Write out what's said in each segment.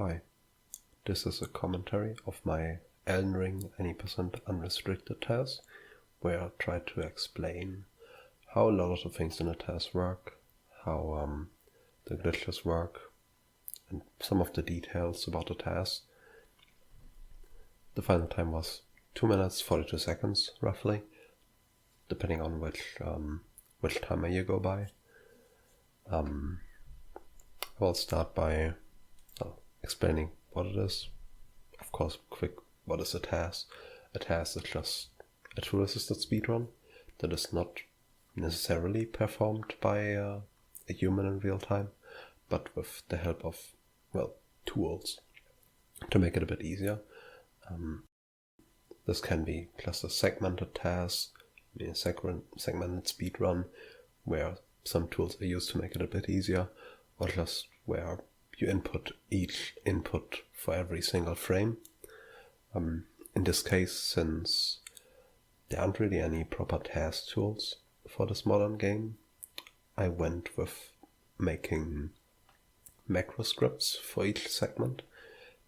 Hi, this is a commentary of my Elden Ring Any Unrestricted TAS, where I try to explain how a lot of the things in the TAS work, how the glitches work, and some of the details about the TAS. The final time was 2 minutes 42 seconds, roughly, depending on which timer you go by. I'll start by explaining what it is. Of course, quick, what is a TAS? A TAS is just a tool-assisted speedrun that is not necessarily performed by a human in real time, but with the help of, tools to make it a bit easier. This can be just a segmented TAS, a segmented speedrun, where some tools are used to make it a bit easier, or just where you input each input for every single frame. In this case, since there aren't really any proper TAS tools for this modern game, I went with making macro scripts for each segment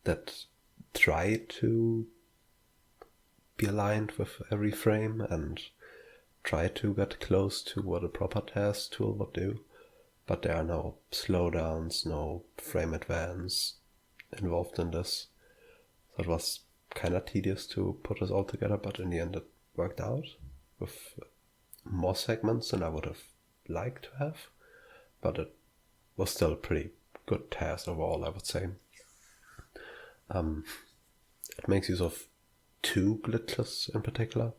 that try to be aligned with every frame and try to get close to what a proper TAS tool would do. But there are no slowdowns, no frame advance involved in this. So it was kind of tedious to put this all together, but in the end it worked out with more segments than I would have liked to have. But it was still a pretty good TAS overall, I would say. It makes use of two glitches in particular.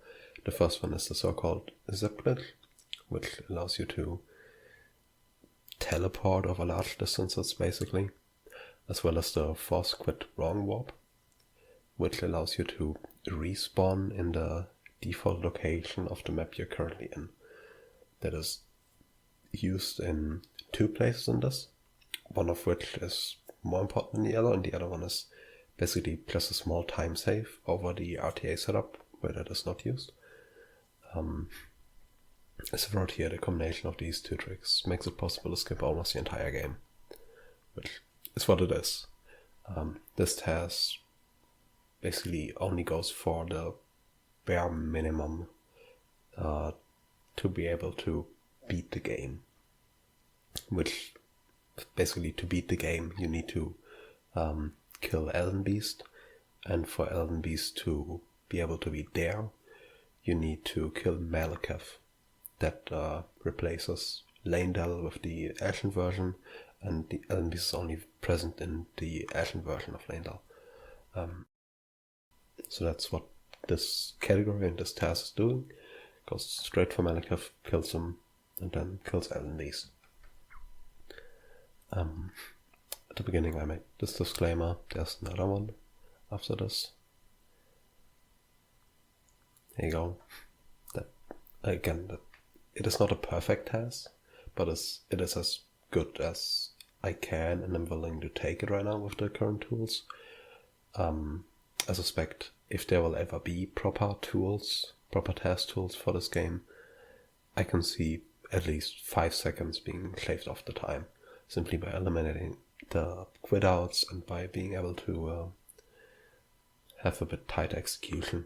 The first one is the so-called zip glitch, which allows you to teleport over large distances, basically, as well as the force quit wrong warp, which allows you to respawn in the default location of the map you're currently in. That is used in two places in this, one of which is more important than the other, and the other one is basically just a small time save over the RTA setup where that is not used. As I wrote here, the combination of these two tricks makes it possible to skip almost the entire game, which is what it is. This TAS basically only goes for the bare minimum to be able to beat the game, which basically to beat the game you need to kill Elden Beast, and for Elden Beast to be able to be there you need to kill Malekith. That replaces Leyndell with the Ashen version, and the Elden Beast is only present in the Ashen version of Leyndell. So that's what this category and this TAS is doing. Goes straight for Malekith, kills him, and then kills Elden Beast. At the beginning I made this disclaimer, there's another one after this. There you go. It is not a perfect TAS, but it is as good as I can, and I'm willing to take it right now with the current tools. I suspect if there will ever be proper TAS tools for this game, I can see at least 5 seconds being shaved off the time, simply by eliminating the quit outs and by being able to have a bit tight execution.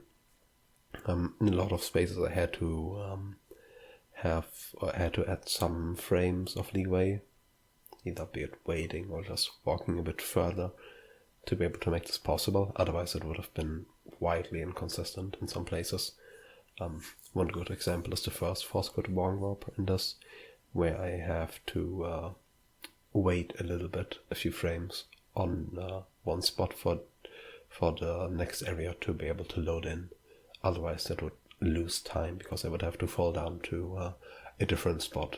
In a lot of spaces I had to add some frames of leeway, either be it waiting or just walking a bit further to be able to make this possible. Otherwise it would have been wildly inconsistent in some places. One good example is the first force quit wrong warp in this, where I have to wait a little bit, a few frames on one spot for the next area to be able to load in. Otherwise that would lose time, because I would have to fall down to a different spot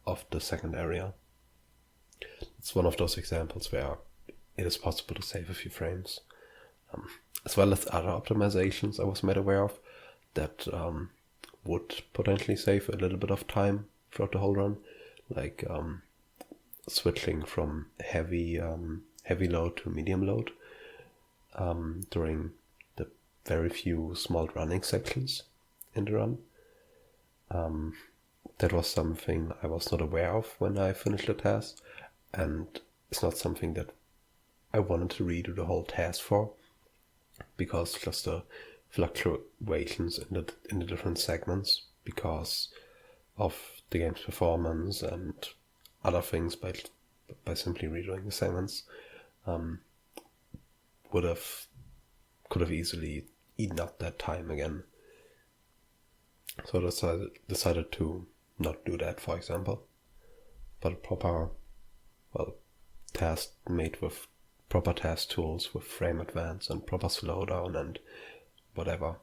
of the second area. It's one of those examples where it is possible to save a few frames, as well as other optimizations I was made aware of that would potentially save a little bit of time throughout the whole run, like switching from heavy load to medium load during the very few small running sections in the run. That was something I was not aware of when I finished the task, and it's not something that I wanted to redo the whole TAS for, because just the fluctuations in the different segments, because of the game's performance and other things, by simply redoing the segments, could have easily eaten up that time again. So I decided to not do that, for example, but a proper, TAS made with proper TAS tools, with frame advance and proper slowdown and whatever,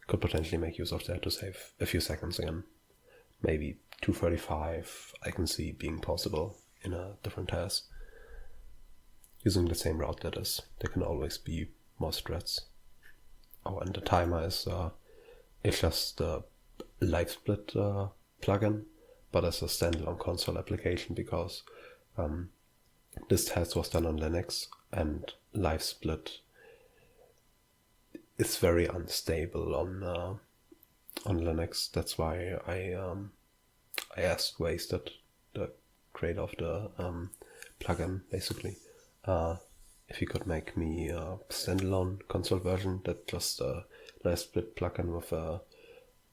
could potentially make use of that to save a few seconds again. Maybe 235 I can see being possible in a different TAS. Using the same route, that is. There can always be more threads. Oh, and the timer is it's just a live split plugin, but as a standalone console application, because this test was done on Linux, and live split is very unstable on Linux. That's why I asked Wasted, the creator of the plugin, basically, if he could make me a standalone console version that just a live split plugin with a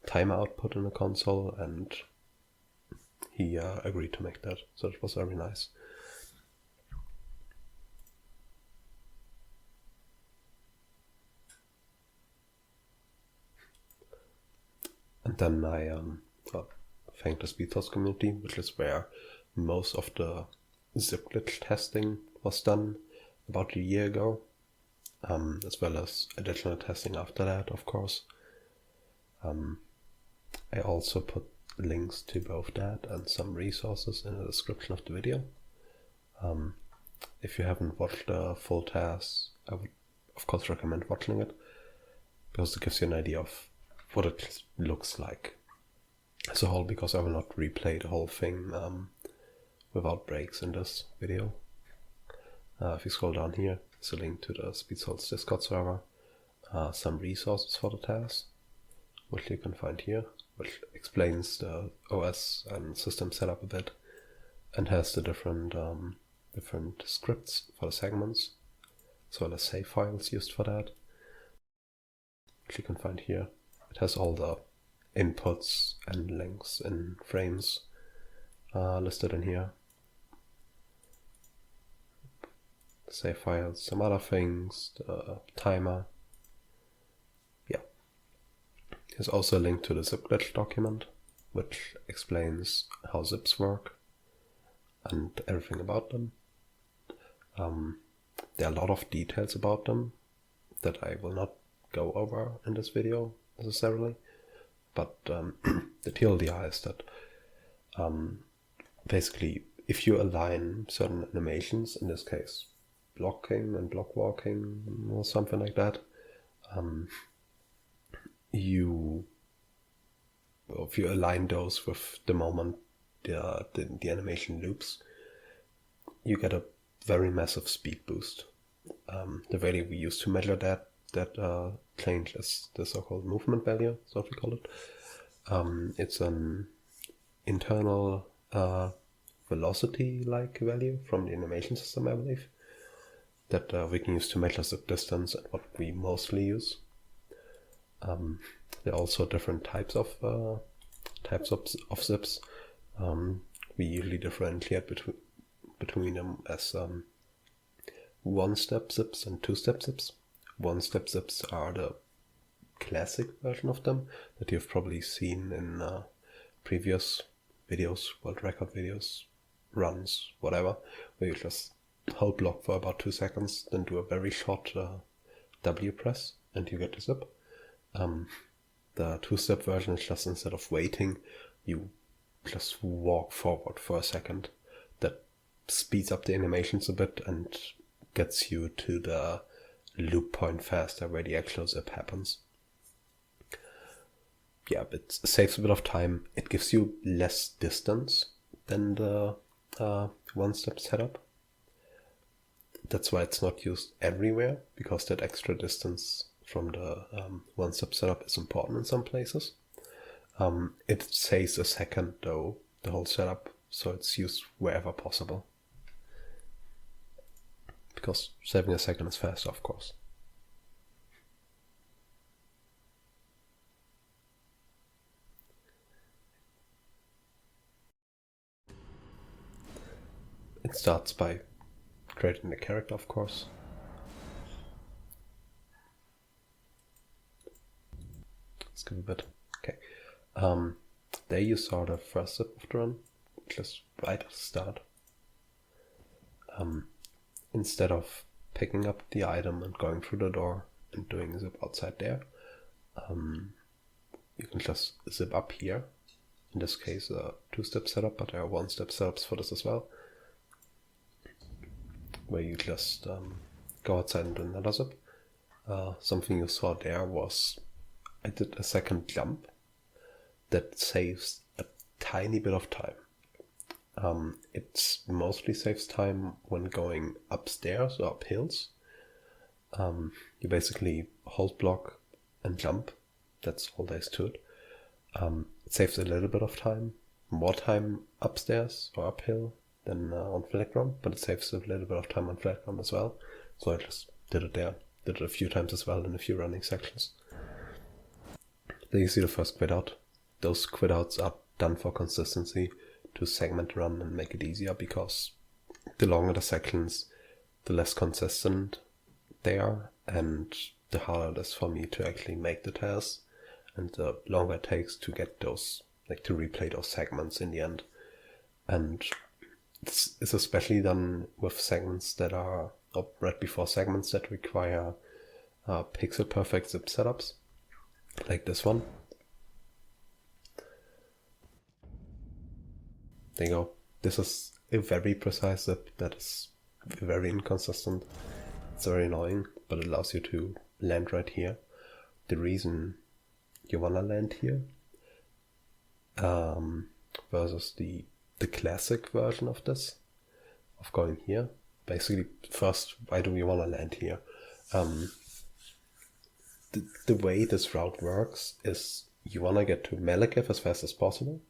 timer output in the console, and he agreed to make that. So it was very nice. And then I thanked the SpeedSource community, which is where most of the zip glitch testing was done about a year ago, as well as additional testing after that, of course. I also put links to both that and some resources in the description of the video. If you haven't watched the full TAS, I would of course recommend watching it, because it gives you an idea of what it looks like as a whole, because I will not replay the whole thing without breaks in this video. If you scroll down here, there's a link to the SpeedSource Discord server, some resources for the TAS, which you can find here, which explains the OS and system setup a bit, and has the different scripts for the segments, as well as save files used for that, which you can find here. It has all the inputs and lengths in frames listed in here. Save files, some other things, the timer. Yeah. There's also a link to the zip glitch document, which explains how zips work and everything about them. There are a lot of details about them that I will not go over in this video necessarily, but the TLDR is that basically if you align certain animations, in this case blocking and block walking or something like that, if you align those with the moment the animation loops, you get a very massive speed boost. The value we use to measure that change is the so-called movement value, so we call it. It's an internal velocity-like value from the animation system, I believe, that we can use to measure zip distance, and what we mostly use. There are also different types of zips. We usually differentiate between them as one-step zips and two-step zips. One-step zips are the classic version of them that you've probably seen in previous videos, world record videos, runs, whatever, where you just hold block for about 2 seconds, then do a very short W press, and you get the zip. The two-step version is just, instead of waiting, you just walk forward for a second. That speeds up the animations a bit and gets you to the loop point faster, where the actual zip happens. Yeah, it saves a bit of time. It gives you less distance than the one-step setup. That's why it's not used everywhere, because that extra distance from the one-step setup is important in some places. It saves a second though, the whole setup, so it's used wherever possible. because saving a second is faster, of course. It starts by creating the character, of course. Let's give a bit. Okay. There you saw the first zip of the run, just right at the start. Instead of picking up the item and going through the door and doing a zip outside there, you can just zip up here. In this case, a 2-step setup, but there are 1-step setups for this as well, where you just go outside and do another zip. Something you saw there was I did a second jump that saves a tiny bit of time. It mostly saves time when going upstairs or up hills. You basically hold block and jump. That's all there is to it. It saves a little bit of time, more time upstairs or uphill than on flat ground, but it saves a little bit of time on flat ground as well. So I just did it there. Did it a few times as well in a few running sections. There you see the first quit out. Those quit outs are done for consistency, to segment the run and make it easier, because the longer the sections, the less consistent they are, and the harder it is for me to actually make the TAS, and the longer it takes to get those, like to replay those segments in the end. And it's especially done with segments that are, or right before segments that require pixel perfect zip setups, like this one. There you go. This is a very precise zip that is very inconsistent. It's very annoying, but it allows you to land right here. The reason you wanna land here versus the classic version of this, of going here. Basically, first, why do we wanna land here? The way this route works is you wanna get to Malekith as fast as possible.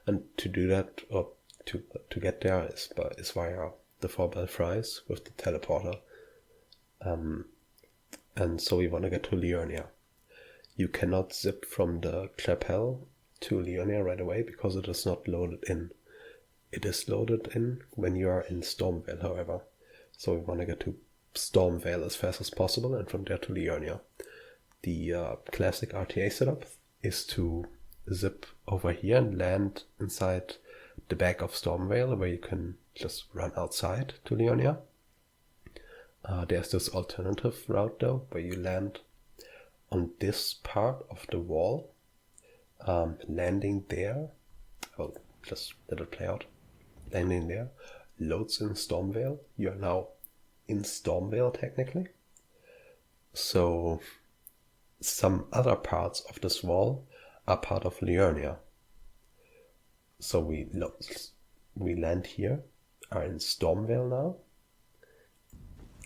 And to do that, or to get there, is via the 4 Belfries with the teleporter. And so we want to get to Liurnia. You cannot zip from the Chapel to Liurnia right away because it is not loaded in. It is loaded in when you are in Stormvale, however. So we want to get to Stormvale as fast as possible, and from there to Liurnia. The classic RTA setup is to zip over here and land inside the back of Stormvale, where you can just run outside to Liurnia. There's this alternative route though, where you land on this part of the wall, landing there. I'll just let it play out. Landing there, loads in Stormvale. You are now in Stormvale technically. So some other parts of this wall are part of Liurnia. So we land here, are in Stormvale now,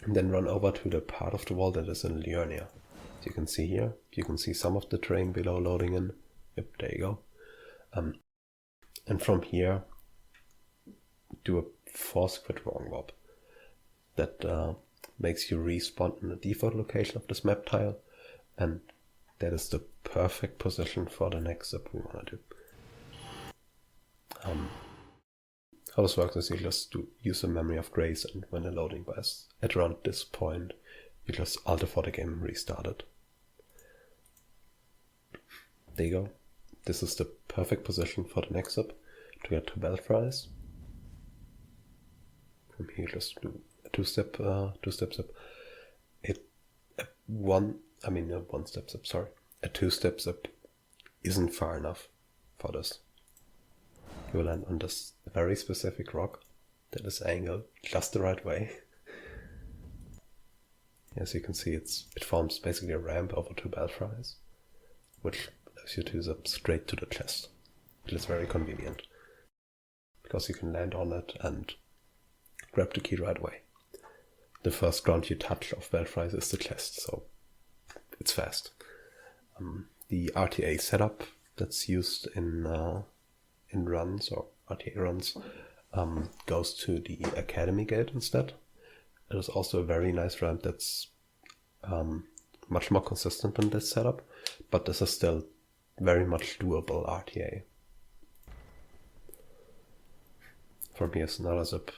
and then run over to the part of the wall that is in Liurnia. As you can see here, you can see some of the terrain below loading in. Yep, there you go. And from here, do a force quit wrong warp. That makes you respawn in the default location of this map tile, and that is the perfect position for the next zip we want to do. How this works is you just use a memory of grace, and when the loading was at around this point, you just alter for the game and restart it. There you go. This is the perfect position for the next zip to get to Belfries. From here, just do a two-step zip. A one-step zip. Sorry, a two-step zip isn't far enough for this. You will land on this very specific rock that is angled just the right way. As you can see, it forms basically a ramp over two Belfries, which allows you to zip straight to the chest, which is very convenient, because you can land on it and grab the key right away. The first ground you touch of Belfries is the chest, so it's fast. The RTA setup that's used in runs or RTA runs goes to the Academy Gate instead, It is also a very nice ramp that's much more consistent than this setup, but this is still very much doable RTA. From here is another zip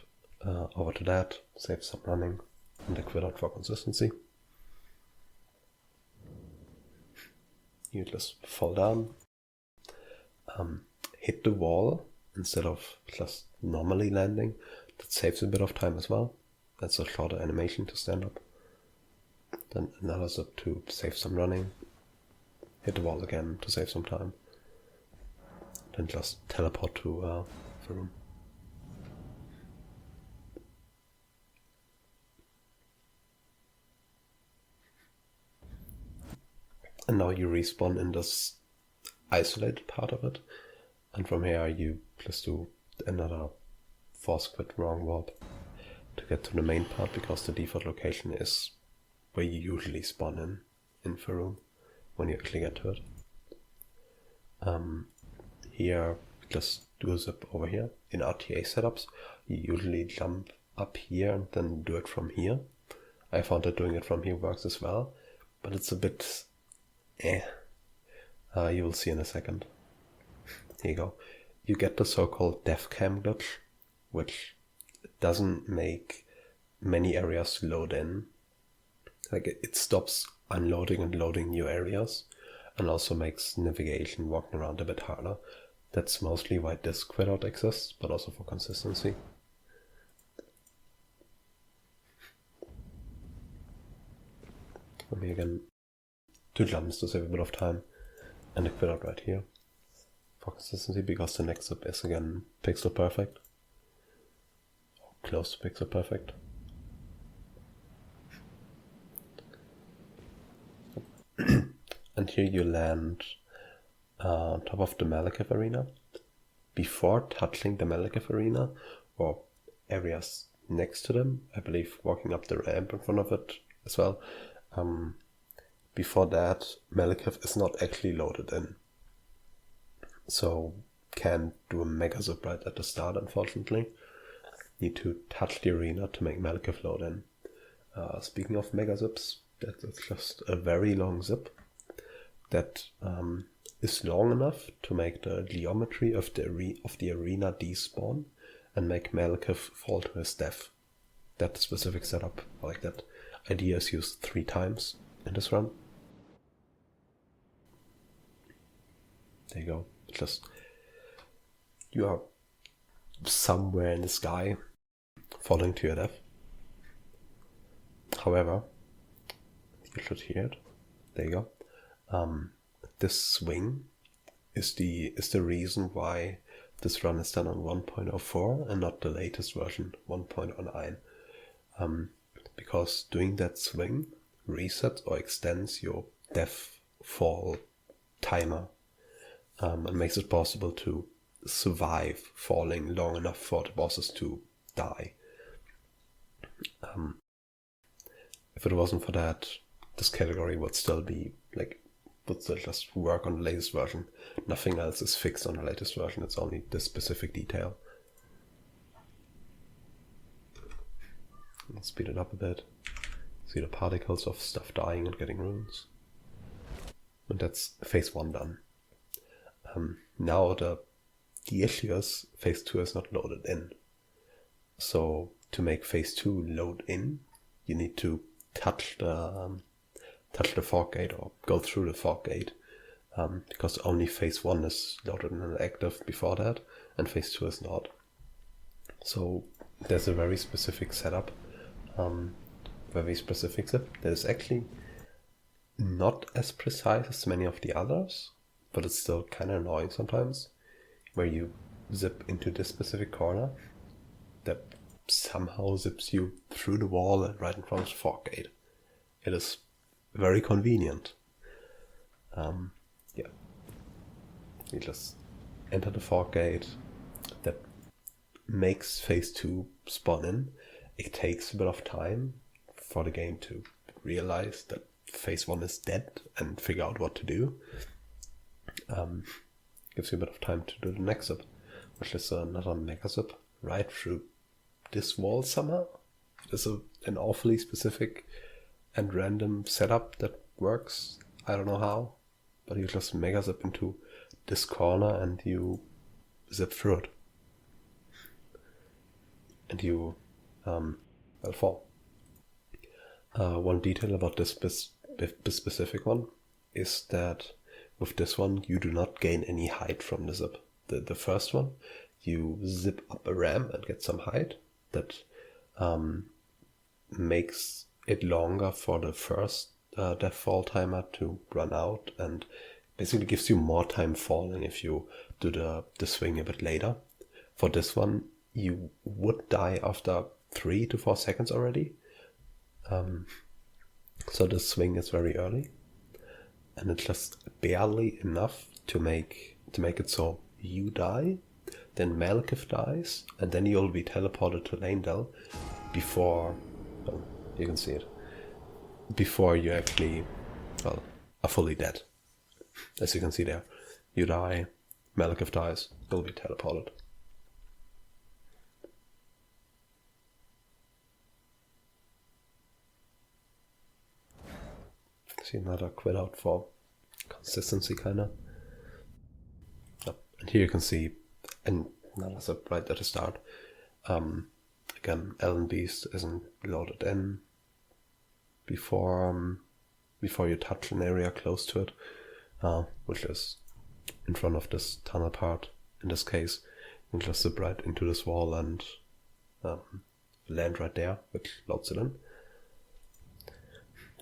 over to that, save some running, and I quit out for consistency. You just fall down, hit the wall instead of just normally landing. That saves a bit of time as well. That's a shorter animation to stand up. Then another zip to save some running. Hit the wall again to save some time. Then just teleport to the room. And now you respawn in this isolated part of it. And from here you just do another force quit wrong warp to get to the main part, because the default location is where you usually spawn in Faroum when you actually get to it. Here, just do a zip over here. In RTA setups, you usually jump up here and then do it from here. I found that doing it from here works as well, but it's a bit you will see in a second. Here you go. You get the so-called dev cam glitch, which doesn't make many areas load in. Like it stops unloading and loading new areas, and also makes navigation walking around a bit harder. That's mostly why this quit out exists, but also for consistency. Let me again 2 jumps to save a bit of time, and a quit out right here for consistency, because the next zip is again pixel perfect, or close to pixel perfect. And here you land on top of the Malekith arena. Before touching the Malekith arena, or areas next to them, I believe walking up the ramp in front of it as well, before that, Malekith is not actually loaded in. So can't do a mega zip right at the start, unfortunately. Need to touch the arena to make Malekith load in. Speaking of mega zips, that's just a very long zip that is long enough to make the geometry of the arena despawn and make Malekith fall to his death. That specific setup, like that idea, is used 3 times in this run. There you go. Just you are somewhere in the sky falling to your death. However, you should hear it. There you go. This swing is the reason why this run is done on 1.04 and not the latest version 1.09. Because doing that swing resets or extends your death fall timer, and makes it possible to survive falling long enough for the bosses to die. If it wasn't for that, this category would still just work on the latest version. Nothing else is fixed on the latest version, it's only this specific detail. Let's speed it up a bit. See the particles of stuff dying and getting runes. And that's phase 1 done. Now the issue is phase 2 is not loaded in. So to make phase 2 load in, you need to touch the fog gate or go through the fog gate, because only phase 1 is loaded and active before that, and phase 2 is not. So there's a very specific setup, very specific zip that is actually not as precise as many of the others, but it's still kind of annoying sometimes, where you zip into this specific corner that somehow zips you through the wall and right in front of the fog gate. It is very convenient. Yeah. You just enter the fog gate that makes phase 2 spawn in. It takes a bit of time for the game to realize that phase 1 is dead and figure out what to do. Gives you a bit of time to do the next zip, which is another mega zip right through this wall somehow. is an awfully specific and random setup that works. I don't know how, but you just mega zip into this corner and you zip through it. And you fall. One detail about this specific one is that with this one you do not gain any height from the zip. The first one, you zip up a ramp and get some height that makes it longer for the first death fall timer to run out, and basically gives you more time falling if you do the swing a bit later. For this one, you would die after 3 to 4 seconds already. So the swing is very early, and it's just barely enough to make it so you die, then Malekith dies, and then you'll be teleported to Leyndell before, you can see it, before you actually, are fully dead. As you can see there, you die, Malekith dies, you'll be teleported. See another quit out for consistency, kinda. And here you can see another zip right at the start. Again, Elden Beast isn't loaded in before you touch an area close to it, which is in front of this tunnel part. In this case, you can just zip right into this wall and land right there, which loads it in.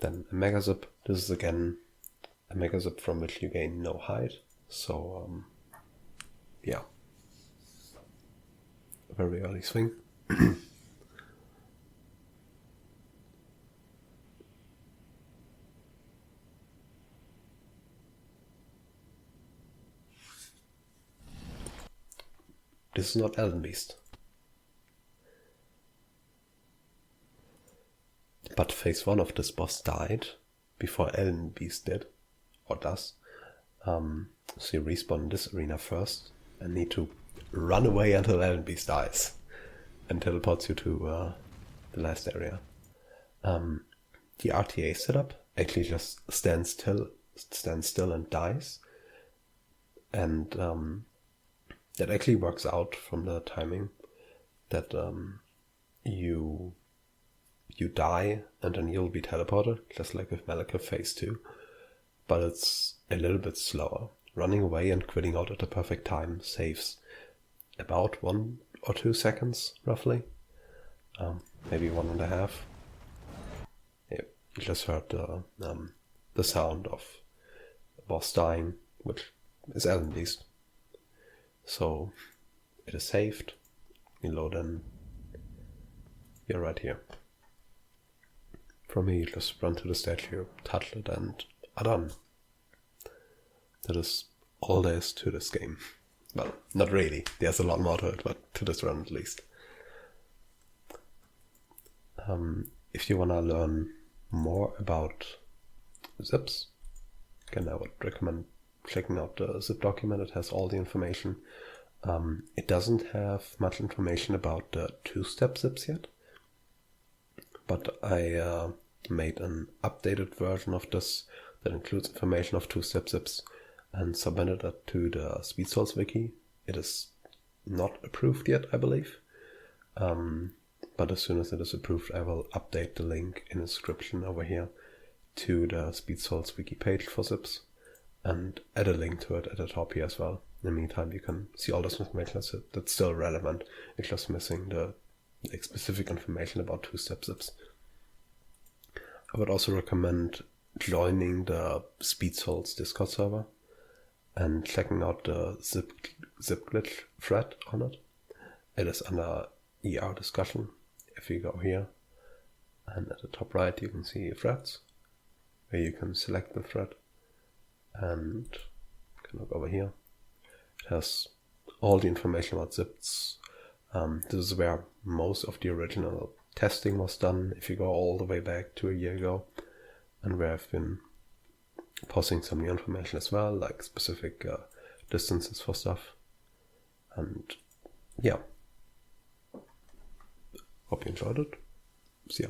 Then a mega zip. This is again a mega zip from which you gain no height. So yeah, a very early swing. This is not Elden Beast. But phase 1 of this boss died before Elden Beast did, or does. So you respawn in this arena first and need to run away until Elden Beast dies and teleports you to the last area. The RTA setup actually just stands still and dies, and that actually works out from the timing that you die and then you'll be teleported, just like with Malekith phase 2, but it's a little bit slower. Running away and quitting out at the perfect time saves about 1 or 2 seconds, roughly. Maybe 1.5. Yeah, you just heard the sound of the boss dying, which is Elden Beast. So it is saved. You load in. You're right here. From here, you just run to the statue, touch it, and are done. That is all there is to this game. Well, not really. There's a lot more to it, but to this run at least. If you want to learn more about zips, again, I would recommend checking out the zip document. It has all the information. It doesn't have much information about the 2-step zips yet, but I made an updated version of this that includes information of 2-step zips and submitted it to the Speed Souls wiki. It is not approved yet, I believe, but as soon as it is approved, I will update the link in the description over here to the Speed Souls wiki page for zips and add a link to it at the top here as well. In the meantime, you can see all this information that's still relevant. It's just missing the specific information about 2-step zips. I would also recommend joining the Speed Souls Discord server and checking out the zip glitch thread on it. It is under ER discussion. If you go here, and at the top right you can see threads, where you can select the thread and you can look over here. It has all the information about zips. This is where most of the original testing was done, if you go all the way back to a year ago, and where I've been posting some new information as well, like specific distances for stuff. And yeah, hope you enjoyed it. See ya.